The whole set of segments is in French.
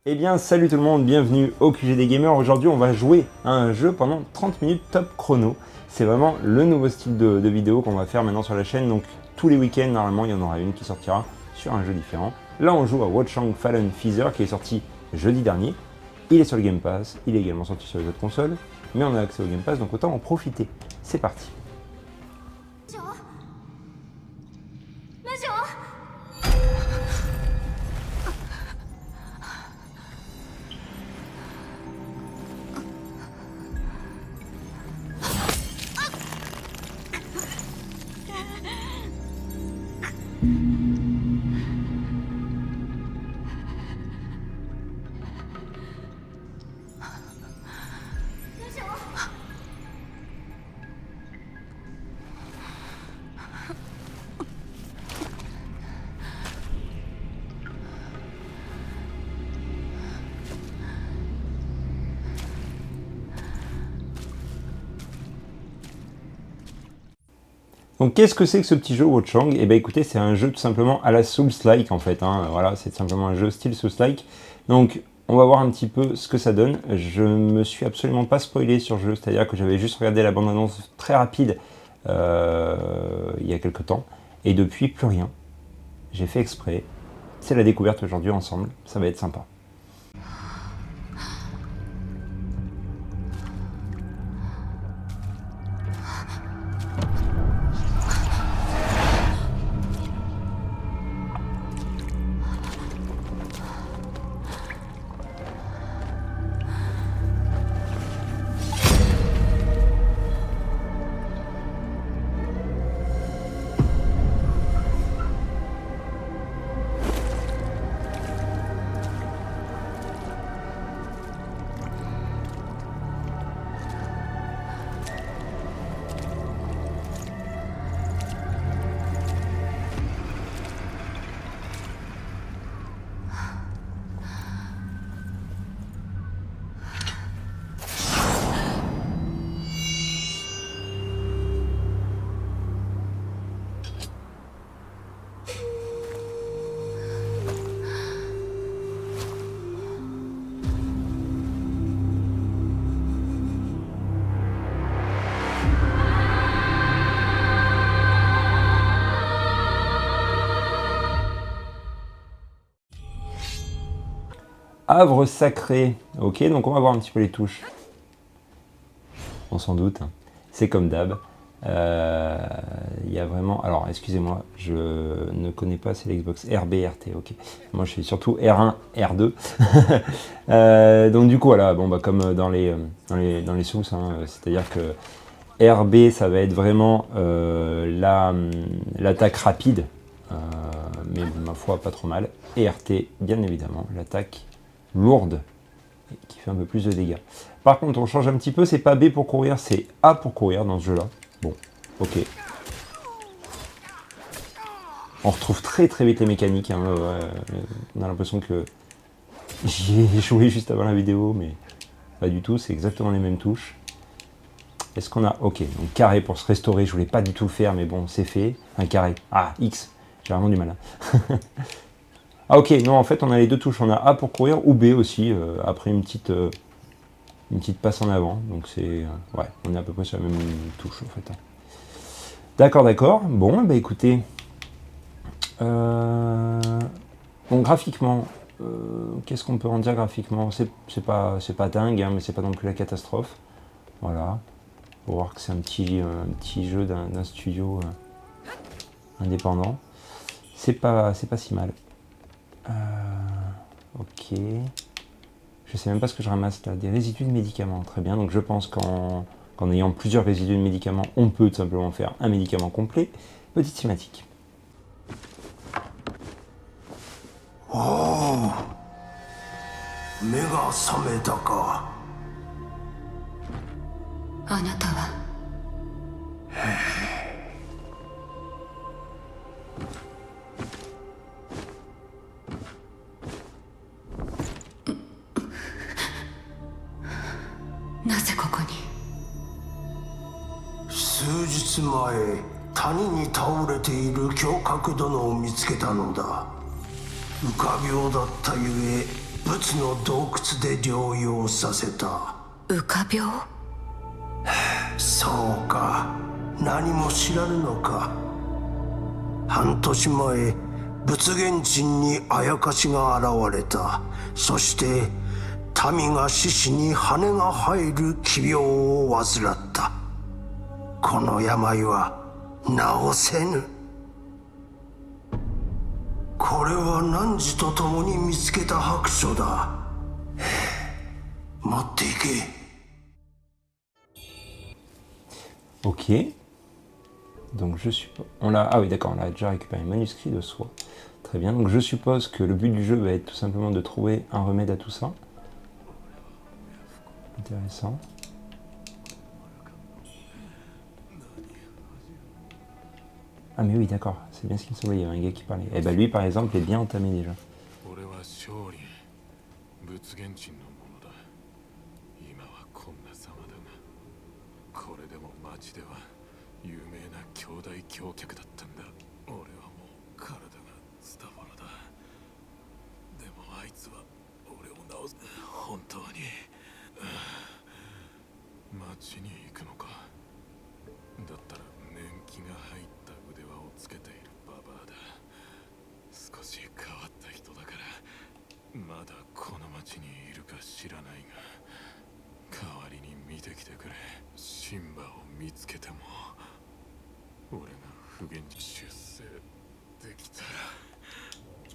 Eh bien salut tout le monde, bienvenue au QG des gamers. Aujourd'hui on va jouer à un jeu pendant 30 minutes top chrono. C'est vraiment le nouveau style de vidéo qu'on va faire maintenant sur la chaîne. Donc tous les week-ends normalement il y en aura une qui sortira sur un jeu différent. Là on joue à Watchang Fallen Feather qui est sorti jeudi dernier. Il est sur le Game Pass, il est également sorti sur les autres consoles. Mais on a accès au Game Pass donc autant en profiter. C'est parti. Donc qu'est-ce que c'est que ce petit jeu Watchang? Eh bien écoutez, c'est un jeu tout simplement à la Souls-like en fait, hein. Voilà, c'est simplement un jeu style Souls-like. Donc on va voir un petit peu ce que ça donne. Je me suis absolument pas spoilé sur le jeu, c'est-à-dire que j'avais juste regardé la bande-annonce très rapide il y a quelques temps, et depuis plus rien. J'ai fait exprès. C'est la découverte aujourd'hui ensemble, ça va être sympa. Havre sacré. Ok, donc on va voir un petit peu les touches. On s'en doute, hein. C'est comme d'hab. Il y a vraiment... Alors, excusez-moi, je ne connais pas, c'est l'Xbox RB, RT, ok. Moi, je suis surtout R1, R2. Donc, du coup, voilà, bon, bah, comme dans les Souls, hein, c'est-à-dire que RB, ça va être vraiment l'attaque rapide, mais ma foi, pas trop mal. Et RT, bien évidemment, l'attaque lourde, qui fait un peu plus de dégâts. Par contre, on change un petit peu, c'est pas B pour courir, c'est A pour courir dans ce jeu-là. Bon, ok. On retrouve très très vite les mécaniques, hein, on a l'impression que j'y ai joué juste avant la vidéo, mais pas du tout, c'est exactement les mêmes touches. Est-ce qu'on a... Ok, donc carré pour se restaurer, je voulais pas du tout le faire, mais bon, c'est fait. Un carré. Ah, X, j'ai vraiment du mal. Ah ok, non, en fait, on a les deux touches, on a A pour courir, ou B aussi, après une petite passe en avant, donc c'est... ouais, on est à peu près sur la même touche, en fait. D'accord, d'accord. Bon, bah écoutez... Bon, graphiquement, qu'est-ce qu'on peut en dire graphiquement? C'est pas dingue, hein, mais c'est pas non plus la catastrophe. Voilà. Faut voir que c'est un petit jeu d'un studio indépendant. C'est pas si mal. Ok. Je sais même pas ce que je ramasse là. Des résidus de médicaments. Très bien. Donc je pense qu'en ayant plusieurs résidus de médicaments, on peut tout simplement faire un médicament complet. Petite cinématique. Oh, 目が覚めたか。あなたはなぜここに？数日前、谷に倒れている侠客殿を見つけたのだ。浮か病だったゆえ仏の洞窟で療養させた。浮か病？そうか、何も知らぬのか。半年前仏現人にあやかしが現れた。そして民が獅子に羽が生える奇病を患った。この病は治せぬ。これは汝と共に見つけた白書だ。持っていけ。Ok. Donc je suppose... Ah oui d'accord, on a déjà récupéré un manuscrit de soi. Très bien, donc je suppose que le but du jeu va être tout simplement de trouver un remède à tout ça. Intéressant. Ah mais oui d'accord, c'est bien ce qu'il me semblait, il y avait un gars qui parlait. Eh ben lui par exemple est bien entamé déjà.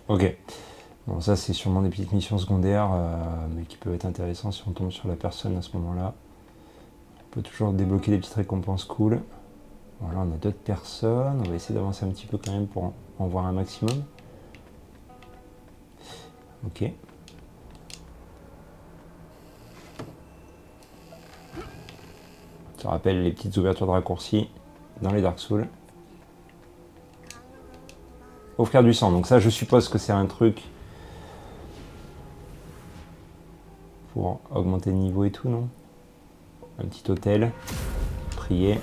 Ok, bon ça c'est sûrement des petites missions secondaires, mais qui peuvent être intéressantes si on tombe sur la personne à ce moment-là. On peut toujours débloquer des petites récompenses cool. Voilà, on a d'autres personnes, on va essayer d'avancer un petit peu quand même pour en voir un maximum. Ok. Ça rappelle les petites ouvertures de raccourcis dans les Dark Souls. Offrir du sang, donc ça je suppose que c'est un truc pour augmenter le niveau et tout, non? Un petit hôtel, prier,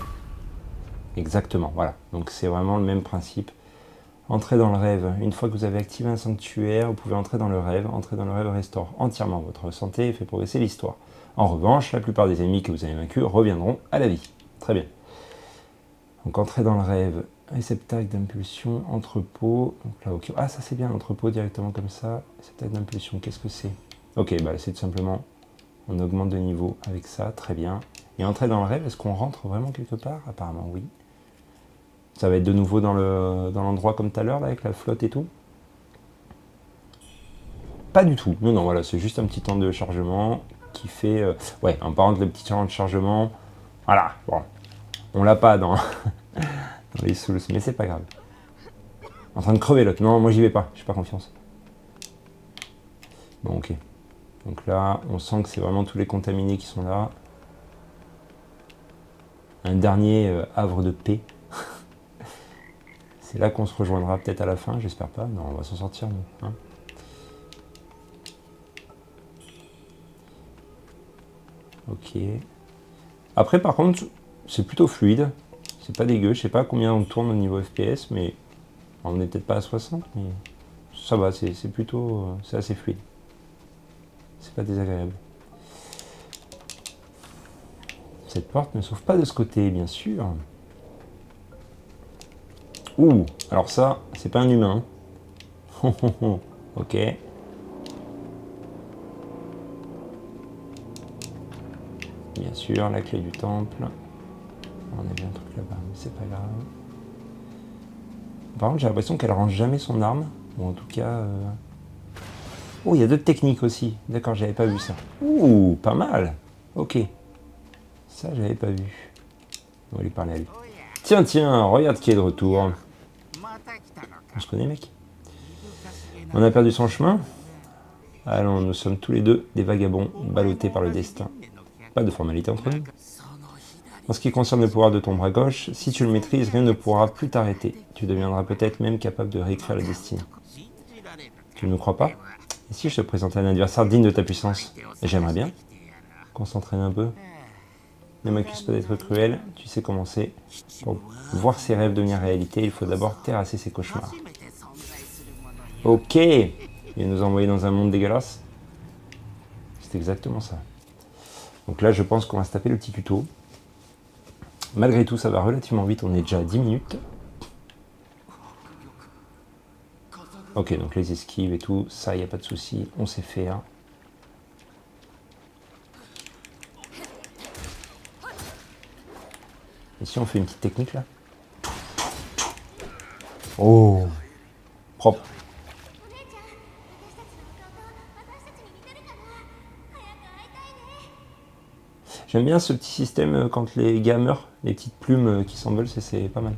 exactement, voilà, donc c'est vraiment le même principe. Entrez dans le rêve, une fois que vous avez activé un sanctuaire, vous pouvez entrer dans le rêve restaure entièrement votre santé et fait progresser l'histoire. En revanche, la plupart des ennemis que vous avez vaincus reviendront à la vie. Très bien. Donc entrez dans le rêve, réceptacle d'impulsion, entrepôt. Donc là, okay. Ah, ça c'est bien, entrepôt directement comme ça. Réceptacle d'impulsion, qu'est-ce que c'est? Ok, bah c'est tout simplement, on augmente de niveau avec ça, très bien. Et entrer dans le rêve, est-ce qu'on rentre vraiment quelque part? Apparemment oui. Ça va être de nouveau dans l'endroit comme tout à l'heure, avec la flotte et tout? Pas du tout. Non, non, voilà, c'est juste un petit temps de chargement qui fait... ouais, en parlant de le petit temps de chargement, voilà, bon, on l'a pas dans... dans les Souls, mais c'est pas grave. En train de crever l'autre. Non, moi j'y vais pas, j'ai pas confiance. Bon, ok. Donc là, on sent que c'est vraiment tous les contaminés qui sont là. Un dernier havre de paix. C'est là qu'on se rejoindra peut-être à la fin, j'espère pas. Non, on va s'en sortir, nous. Hein. Ok. Après, par contre, c'est plutôt fluide. C'est pas dégueu. Je sais pas combien on tourne au niveau FPS, mais on n'est peut-être pas à 60, mais ça va, c'est plutôt... c'est assez fluide. C'est pas désagréable. Cette porte ne s'ouvre pas de ce côté, bien sûr. Ouh, alors ça, c'est pas un humain. Ok. Bien sûr, la clé du temple. On a bien un truc là-bas, mais c'est pas grave. Par contre, j'ai l'impression qu'elle range jamais son arme. Ou en tout cas... Oh, il y a d'autres techniques aussi. D'accord, j'avais pas vu ça. Ouh, pas mal. Ok. Ça, j'avais pas vu. On va lui parler à lui. Tiens, tiens, regarde qui est de retour. On se connaît, mec? On a perdu son chemin? Allons, nous sommes tous les deux des vagabonds ballottés par le destin. Pas de formalité entre nous. En ce qui concerne le pouvoir de ton bras gauche, si tu le maîtrises, rien ne pourra plus t'arrêter. Tu deviendras peut-être même capable de réécrire la destinée. Tu ne me crois pas? Et si je te présentais un adversaire digne de ta puissance? J'aimerais bien. Qu'on s'entraîne un peu. Ne m'accuse pas d'être cruel, tu sais comment c'est. Pour voir ses rêves devenir réalité, il faut d'abord terrasser ses cauchemars. Ok. Il va nous envoyer dans un monde dégueulasse. C'est exactement ça. Donc là, je pense qu'on va se taper le petit tuto. Malgré tout, ça va relativement vite. On est déjà à 10 minutes. Ok, donc les esquives et tout, ça, il n'y a pas de souci. On sait faire. Ici, on fait une petite technique, là. Oh, propre. J'aime bien ce petit système quand les gars meurent, les petites plumes qui s'envolent, c'est pas mal.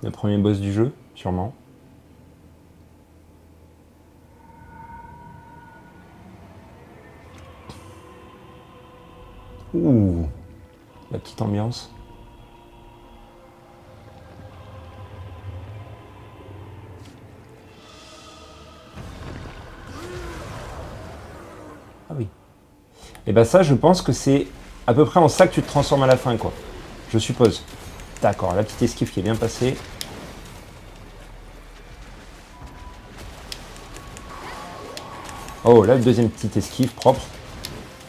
Le premier boss du jeu, sûrement. Ouh, la petite ambiance. Ah oui. Et ben ça, je pense que c'est à peu près en ça que tu te transformes à la fin, quoi. Je suppose. D'accord, la petite esquive qui est bien passée. Oh, là, le deuxième petite esquive, propre.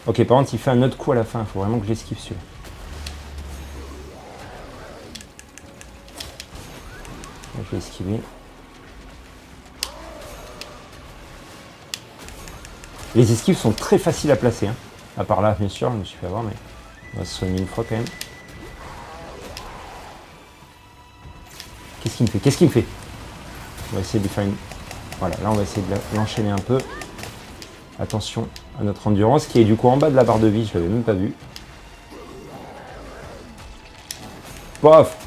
Ok, par contre, il fait un autre coup à la fin. Il faut vraiment que j'esquive celui-là. Je vais esquiver. Les esquives sont très faciles à placer. Hein. À part là, bien sûr, je me suis fait avoir, mais on va se soigner une fois quand même. Qu'est-ce qu'il me fait? Qu'est-ce qu'il me fait? On va essayer de faire une... Voilà, là, on va essayer de l'enchaîner un peu. Attention à notre endurance, qui est du coup en bas de la barre de vie. Je ne l'avais même pas vu. Bof!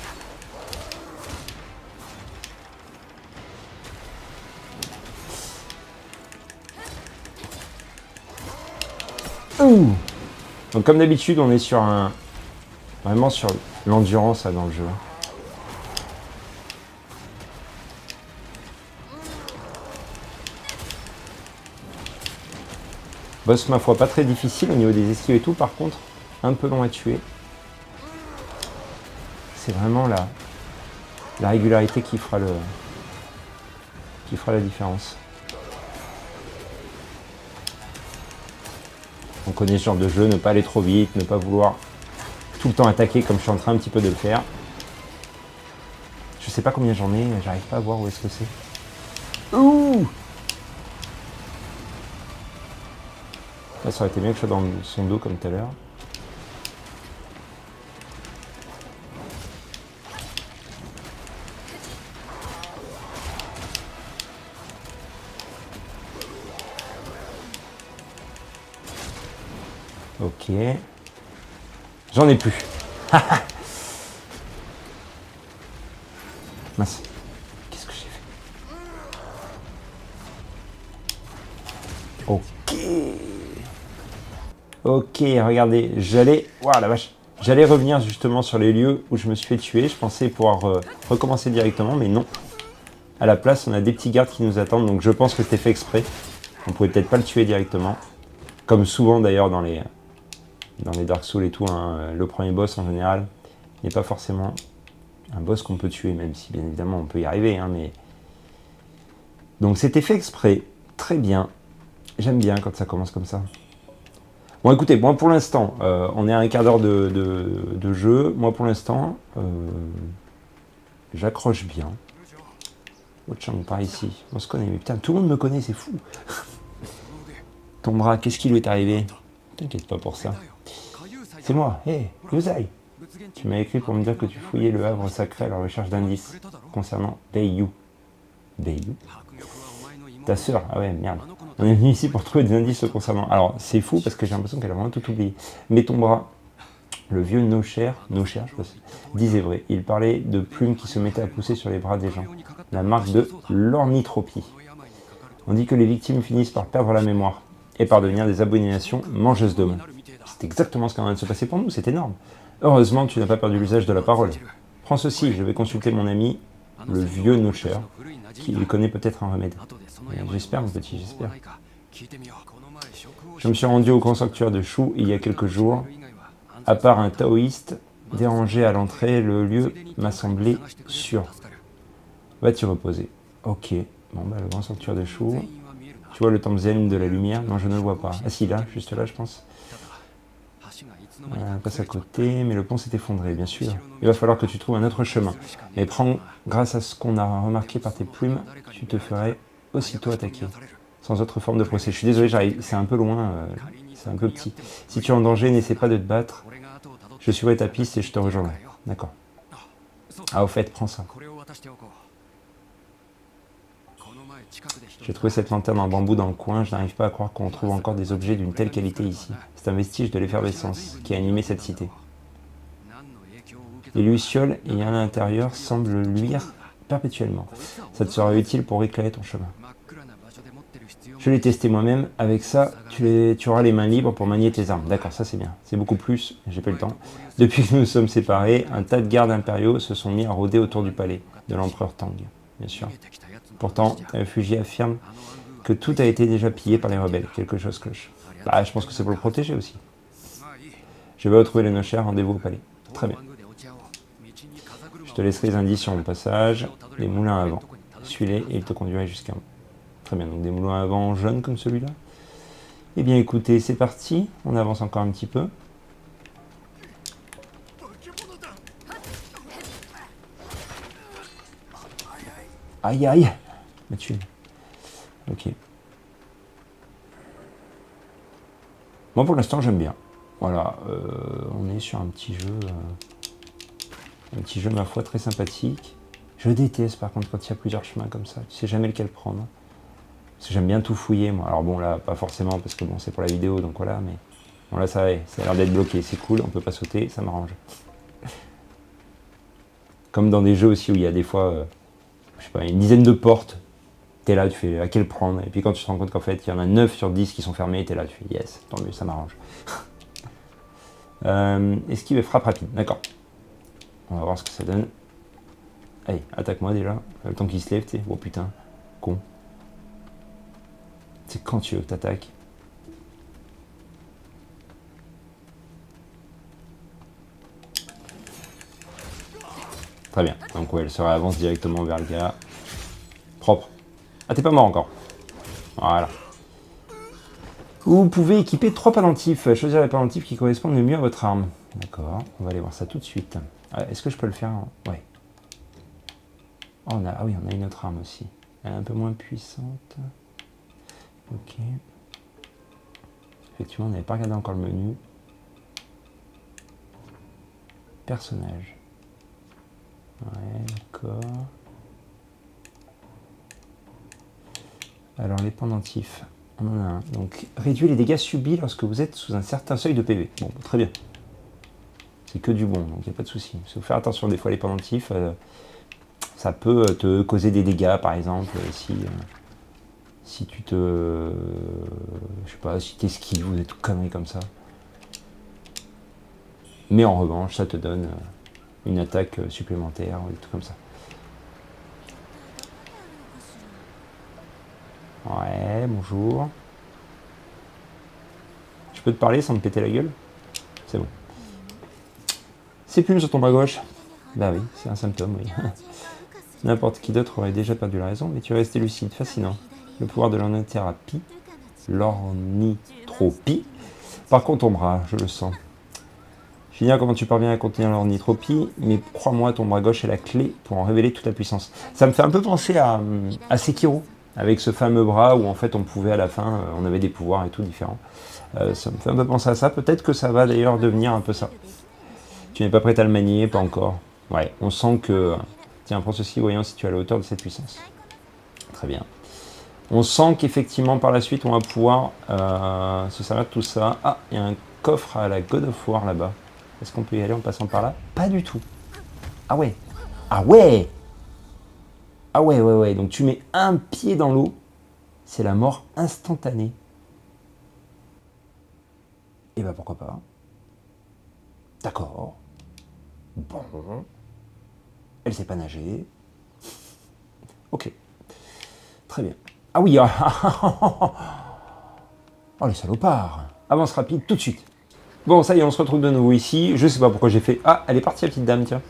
Ouh. Donc comme d'habitude, on est sur vraiment sur l'endurance dans le jeu. Boss, ma foi, pas très difficile au niveau des esquives et tout. Par contre, un peu long à tuer. C'est vraiment la régularité qui fera la différence. On connaît ce genre de jeu, ne pas aller trop vite, ne pas vouloir tout le temps attaquer comme je suis en train un petit peu de le faire. Je sais pas combien j'en ai, j'arrive pas à voir où est-ce que c'est. Ouh! Là, ça aurait été bien que je sois dans son dos comme tout à l'heure. Ok. J'en ai plus. Mince. Qu'est-ce que j'ai fait? Ok. Ok, regardez. J'allais... Waouh, la vache. J'allais revenir justement sur les lieux où je me suis fait tuer. Je pensais pouvoir recommencer directement, mais non. À la place, on a des petits gardes qui nous attendent. Donc je pense que c'était fait exprès. On pouvait peut-être pas le tuer directement. Comme souvent d'ailleurs dans les Dark Souls et tout, hein, le premier boss en général n'est pas forcément un boss qu'on peut tuer, même si bien évidemment on peut y arriver. Hein, mais... Donc c'était fait exprès, très bien. J'aime bien quand ça commence comme ça. Bon écoutez, moi pour l'instant, on est à un quart d'heure de jeu. Moi pour l'instant, j'accroche bien. Wo-Chang par ici, on se connaît, mais putain, tout le monde me connaît, c'est fou. Ton bras, qu'est-ce qui lui est arrivé? T'inquiète pas pour ça. C'est moi, hé, hey, Yuzai. Tu m'as écrit pour me dire que tu fouillais le havre sacré à la recherche d'indices concernant Beiyu. Beiyu? Ta sœur? Ah ouais, merde. On est venu ici pour trouver des indices concernant... Alors, c'est fou parce que j'ai l'impression qu'elle a vraiment tout oublié. Mais ton bras, le vieux Nocher, je sais pas si... disait vrai. Il parlait de plumes qui se mettaient à pousser sur les bras des gens. La marque de l'ornithropie. On dit que les victimes finissent par perdre la mémoire et par devenir des abominations mangeuses d'hommes. C'est exactement ce qui est en train de se passer pour nous, c'est énorme. Heureusement, tu n'as pas perdu l'usage de la parole. Prends ceci, je vais consulter mon ami, le vieux Nocher, qui lui connaît peut-être un remède. J'espère, mon petit, j'espère. Je me suis rendu au grand sanctuaire de Shu il y a quelques jours. À part un taoïste, déranger à l'entrée, le lieu m'a semblé sûr. Va t'y reposer. Ok. Bon, bah, le grand sanctuaire de Shu. Tu vois le temple zen de la lumière? Non, je ne le vois pas. Ah si, là, juste là, je pense. Passe à côté, mais le pont s'est effondré, bien sûr. Il va falloir que tu trouves un autre chemin. Mais prends, grâce à ce qu'on a remarqué par tes plumes, tu te ferais aussitôt attaquer. Sans autre forme de procès. Je suis désolé, j'arrive. C'est un peu loin, c'est un peu petit. Si tu es en danger, n'essaie pas de te battre. Je suivrai ta piste et je te rejoindrai. D'accord. Ah, au fait, prends ça. J'ai trouvé cette lanterne en bambou dans le coin. Je n'arrive pas à croire qu'on trouve encore des objets d'une telle qualité ici. C'est un vestige de l'effervescence qui a animé cette cité. Les lucioles ayant à l'intérieur semblent luire perpétuellement. Ça te sera utile pour éclairer ton chemin. Je l'ai testé moi-même. Avec ça, tu auras les mains libres pour manier tes armes. D'accord, ça c'est bien. C'est beaucoup plus. J'ai pas le temps. Depuis que nous nous sommes séparés, un tas de gardes impériaux se sont mis à rôder autour du palais de l'empereur Tang, bien sûr. Pourtant, les réfugiés affirment que tout a été déjà pillé par les rebelles. Quelque chose cloche. Bah, je pense que c'est pour le protéger aussi. Je vais retrouver les nochers, rendez-vous au palais. Très bien. Je te laisserai les indices sur mon passage. Les moulins à vent. Suis-les et ils te conduiraient jusqu'à moi. Très bien, donc des moulins à vent jaunes comme celui-là. Eh bien écoutez, c'est parti. On avance encore un petit peu. Aïe aïe. Me tue. Ok. Moi pour l'instant j'aime bien. Voilà, on est sur un petit jeu ma foi très sympathique. Je déteste par contre quand il y a plusieurs chemins comme ça. Tu sais jamais lequel prendre. Parce que j'aime bien tout fouiller moi. Alors bon là pas forcément parce que bon c'est pour la vidéo donc voilà mais bon là ça a l'air d'être bloqué, c'est cool, on peut pas sauter, ça m'arrange. Comme dans des jeux aussi où il y a des fois je sais pas une dizaine de portes. T'es là, tu fais à quel prendre, et puis quand tu te rends compte qu'en fait il y en a 9 sur 10 qui sont fermés, t'es là, tu fais yes, tant mieux, ça m'arrange. Esquive et frappe rapide, d'accord. On va voir ce que ça donne. Allez, attaque-moi déjà, le temps qu'il se lève, tu sais. Oh putain, con. C'est quand tu veux que t'attaques. Très bien, donc ouais, elle se réavance directement vers le gars. Propre. Ah, t'es pas mort encore. Voilà. Vous pouvez équiper 3 pendentifs. Choisir les pendentifs qui correspondent le mieux à votre arme. D'accord, on va aller voir ça tout de suite. Est-ce que je peux le faire? Ouais. Oh, ah oui, on a une autre arme aussi. Elle est un peu moins puissante. Ok. Effectivement, on n'avait pas regardé encore le menu. Personnage. Ouais, d'accord. Alors, les pendentifs. On en a un. Donc, réduire les dégâts subis lorsque vous êtes sous un certain seuil de PV. Bon, très bien. C'est que du bon, donc il n'y a pas de souci. Il faut faire attention des fois les pendentifs. Ça peut te causer des dégâts, par exemple, si tu te... je sais pas, si t'esquives ou des trucs conneries comme ça. Mais en revanche, ça te donne une attaque supplémentaire ou des trucs comme ça. Ouais, bonjour. Je peux te parler sans me péter la gueule? C'est bon. C'est plumes sur ton bras gauche. Bah oui, c'est un symptôme, oui. N'importe qui d'autre aurait déjà perdu la raison, mais tu es resté lucide, fascinant. Le pouvoir de l'ornithérapie, l'ornithropie, par contre ton bras, je le sens. J'ignore comment tu parviens à contenir l'ornithropie, mais crois-moi, ton bras gauche est la clé pour en révéler toute la puissance. Ça me fait un peu penser à Sekiro, avec ce fameux bras où en fait on pouvait à la fin, on avait des pouvoirs et tout différents. Ça me fait un peu penser à ça, peut-être que ça va d'ailleurs devenir un peu ça. Tu n'es pas prêt à le manier, pas encore. Ouais, on sent que... Tiens, prends ceci, voyons si tu es à la hauteur de cette puissance. Très bien. On sent qu'effectivement, par la suite, on va pouvoir se servir de tout ça. Ah, il y a un coffre à la God of War là-bas. Est-ce qu'on peut y aller en passant par là? Pas du tout. Ah ouais. Ah ouais. Ah ouais, ouais, ouais. Donc tu mets un pied dans l'eau, c'est la mort instantanée. Et bah pourquoi pas. D'accord. Bon. Elle sait pas nager. Ok. Très bien. Ah oui. Oh les salopards. Avance rapide tout de suite. Bon, ça y est, on se retrouve de nouveau ici. Je sais pas pourquoi j'ai fait... Ah, elle est partie la petite dame, tiens.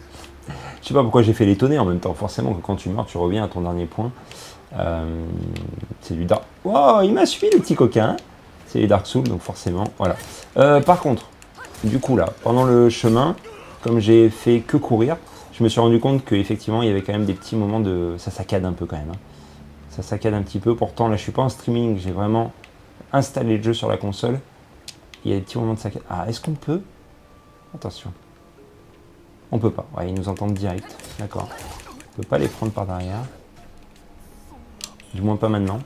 Je sais pas pourquoi j'ai fait l'étonner en même temps. Forcément, que quand tu meurs, tu reviens à ton dernier point. C'est du Dark... Oh, il m'a suivi le petit coquin. C'est les Dark Souls, donc forcément, voilà. Par contre, du coup là, pendant le chemin, comme j'ai fait que courir, je me suis rendu compte qu'effectivement, il y avait quand même des petits moments de... Ça saccade un peu quand même. Hein. Ça saccade un petit peu. Pourtant, là, je suis pas en streaming. J'ai vraiment installé le jeu sur la console. Il y a des petits moments de saccade. Ah, est-ce qu'on peut... Attention. On peut pas. Ouais, ils nous entendent direct. D'accord. On peut pas les prendre par derrière. Du moins pas maintenant.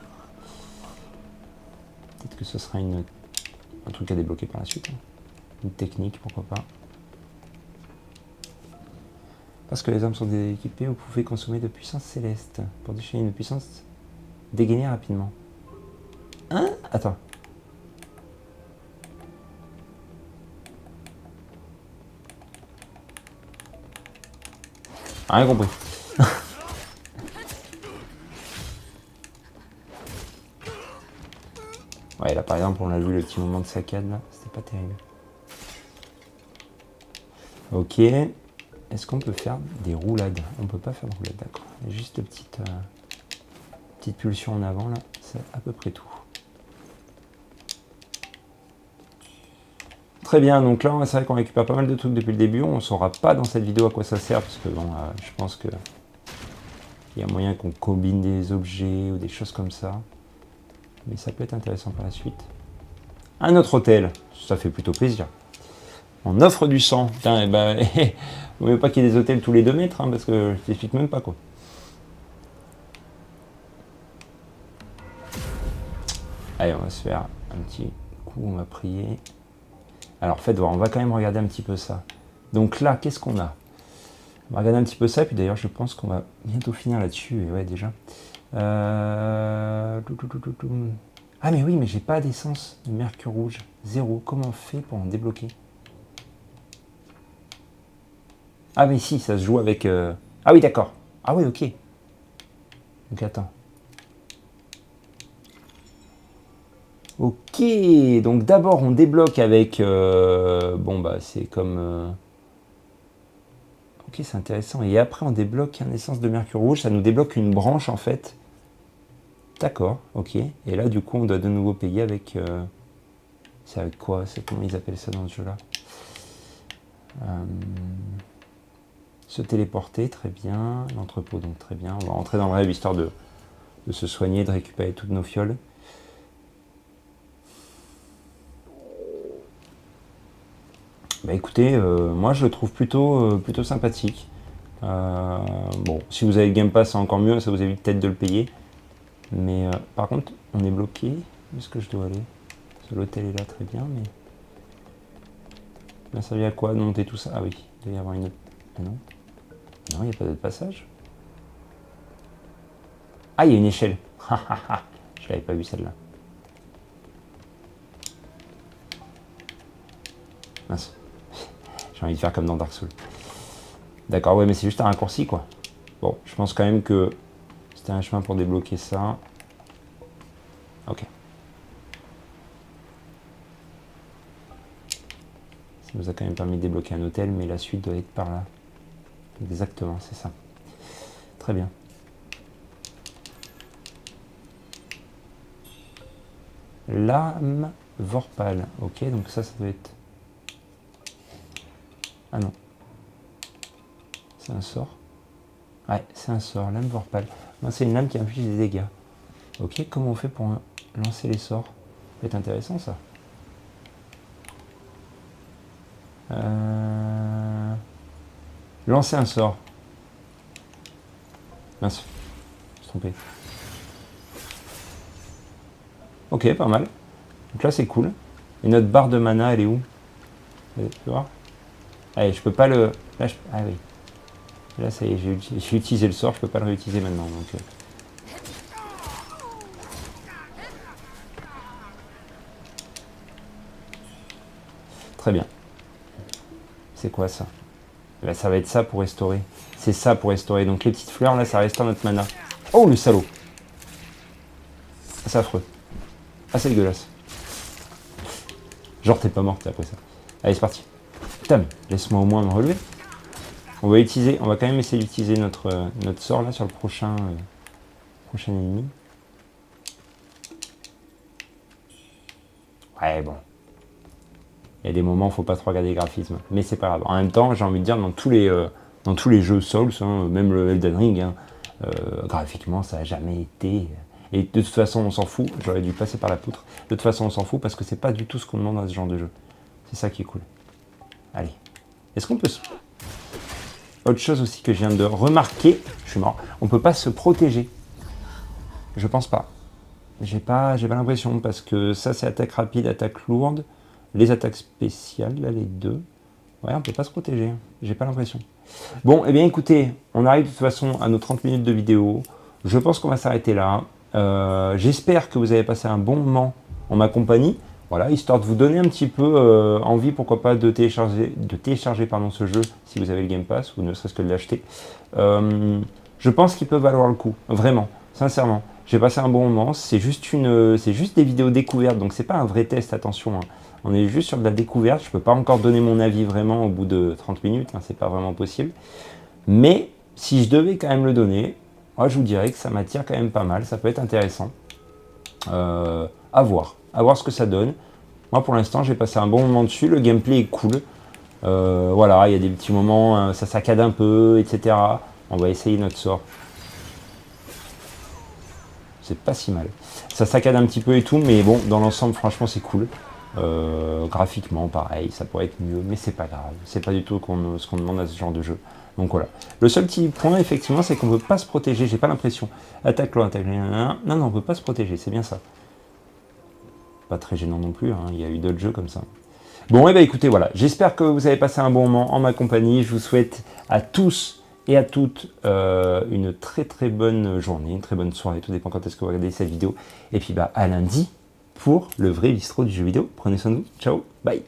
Peut-être que ce sera un truc à débloquer par la suite. Hein. Une technique, pourquoi pas. Parce que les armes sont équipées, vous pouvez consommer de puissance céleste. Pour déchaîner une puissance dégainée rapidement. Hein? Attends. Rien compris. Ouais, là par exemple, on a vu le petit moment de saccade là, c'était pas terrible. Ok. Est-ce qu'on peut faire des roulades? On peut pas faire de roulades, d'accord. Il y a juste une petite pulsion en avant là, c'est à peu près tout. Très bien, donc là c'est vrai qu'on récupère pas mal de trucs depuis le début, on ne saura pas dans cette vidéo à quoi ça sert, parce que bon, je pense que il y a moyen qu'on combine des objets ou des choses comme ça. Mais ça peut être intéressant par la suite. Un autre hôtel, ça fait plutôt plaisir. On offre du sang. Putain, eh ben, vous ne voulez pas qu'il y ait des hôtels tous les 2 mètres, hein, parce que je t'explique même pas quoi. Allez, on va se faire un petit coup, on va prier. Alors faites voir, on va quand même regarder un petit peu ça. Donc là, qu'est-ce qu'on a? On va regarder un petit peu ça, et puis d'ailleurs je pense qu'on va bientôt finir là-dessus, et ouais déjà. Ah mais oui, mais j'ai pas d'essence de mercure rouge. 0. Comment on fait pour en débloquer? Ah mais si, ça se joue avec... Ah oui, d'accord. Ah oui, ok. Donc attends. Ok, donc d'abord on débloque avec... bon bah c'est comme... Ok, c'est intéressant. Et après on débloque un essence de mercure rouge, ça nous débloque une branche en fait. D'accord, ok. Et là du coup on doit de nouveau payer avec... c'est avec quoi? C'est comment ils appellent ça dans ce jeu-là? Se téléporter, très bien. L'entrepôt, donc très bien. On va rentrer dans le rêve histoire de se soigner, de récupérer toutes nos fioles. Bah écoutez, moi je le trouve plutôt sympathique. Bon, si vous avez Game Pass, c'est encore mieux, ça vous évite peut-être de le payer. Mais par contre, on est bloqué. Où est-ce que je dois aller? L'hôtel est là, très bien, mais... Ça servi à quoi de monter tout ça? Ah oui, il doit y avoir une autre... Ah non. Non, il n'y a pas d'autre passage. Ah, il y a une échelle. Je l'avais pas vu celle-là. Mince. J'ai envie de faire comme dans Dark Souls. D'accord, ouais, mais c'est juste un raccourci, quoi. Bon, je pense quand même que c'était un chemin pour débloquer ça. Ok. Ça nous a quand même permis de débloquer un hôtel, mais la suite doit être par là. Exactement, c'est ça. Très bien. Lame Vorpal. Ok, donc ça doit être... Ah non. C'est un sort. Ouais, c'est un sort, lame Vorpal. Non, c'est une lame qui inflige des dégâts. Ok, comment on fait pour lancer les sorts? Ça peut être intéressant, ça. Lancer un sort. Mince, je me suis trompé. Ok, pas mal. Donc là, c'est cool. Et notre barre de mana, elle est où? Tu peux voir? Allez, je peux pas le... Là, ah oui. Là, ça y est, j'ai utilisé le sort, je peux pas le réutiliser maintenant. Donc, Très bien. C'est quoi ça? Là, ça va être ça pour restaurer. C'est ça pour restaurer. Donc les petites fleurs, là, ça restaure notre mana. Oh, le salaud! Ah, c'est affreux. Ah, c'est dégueulasse. Genre, t'es pas morte après ça. Allez, c'est parti. Putain, mais laisse-moi au moins me relever. On va quand même essayer d'utiliser notre sort là sur le prochain ennemi. Ouais, bon. Il y a des moments où il ne faut pas trop regarder les graphismes, mais c'est pas grave. En même temps, j'ai envie de dire, dans tous les jeux Souls, hein, même le Elden Ring, hein, graphiquement, ça n'a jamais été... Et de toute façon, on s'en fout. J'aurais dû passer par la poutre. De toute façon, on s'en fout parce que c'est pas du tout ce qu'on demande dans ce genre de jeu. C'est ça qui est cool. Allez. Est-ce qu'on peut se... Autre chose aussi que je viens de remarquer, je suis mort, on peut pas se protéger. Je pense pas. J'ai pas l'impression parce que ça c'est attaque rapide, attaque lourde. Les attaques spéciales, là les deux. Ouais, on peut pas se protéger. J'ai pas l'impression. Bon, eh bien écoutez, on arrive de toute façon à nos 30 minutes de vidéo. Je pense qu'on va s'arrêter là. J'espère que vous avez passé un bon moment en ma compagnie. Voilà, histoire de vous donner un petit peu envie, pourquoi pas, de télécharger ce jeu si vous avez le Game Pass, ou ne serait-ce que de l'acheter. Je pense qu'il peut valoir le coup, vraiment, sincèrement. J'ai passé un bon moment, c'est juste des vidéos découvertes, donc c'est pas un vrai test, attention. Hein. On est juste sur de la découverte, je peux pas encore donner mon avis vraiment au bout de 30 minutes, hein, c'est pas vraiment possible. Mais si je devais quand même le donner, moi je vous dirais que ça m'attire quand même pas mal, ça peut être intéressant. À voir ce que ça donne. Moi pour l'instant j'ai passé un bon moment dessus, le gameplay est cool. Voilà, il y a des petits moments, ça saccade un peu, etc. On va essayer notre sort. C'est pas si mal. Ça saccade un petit peu et tout, mais bon, dans l'ensemble franchement c'est cool. Graphiquement pareil, ça pourrait être mieux, mais c'est pas grave. C'est pas du tout ce qu'on demande à ce genre de jeu. Donc voilà. Le seul petit point, effectivement, c'est qu'on ne peut pas se protéger. J'ai pas l'impression. Attaque loin, attaque loin. Non, on ne peut pas se protéger. C'est bien ça. Pas très gênant non plus. Hein. Il y a eu d'autres jeux comme ça. Bon, et bien écoutez, voilà. J'espère que vous avez passé un bon moment en ma compagnie. Je vous souhaite à tous et à toutes une très très bonne journée, une très bonne soirée. Tout dépend quand est-ce que vous regardez cette vidéo. Et puis à lundi pour le vrai bistrot du jeu vidéo. Prenez soin de vous. Ciao. Bye.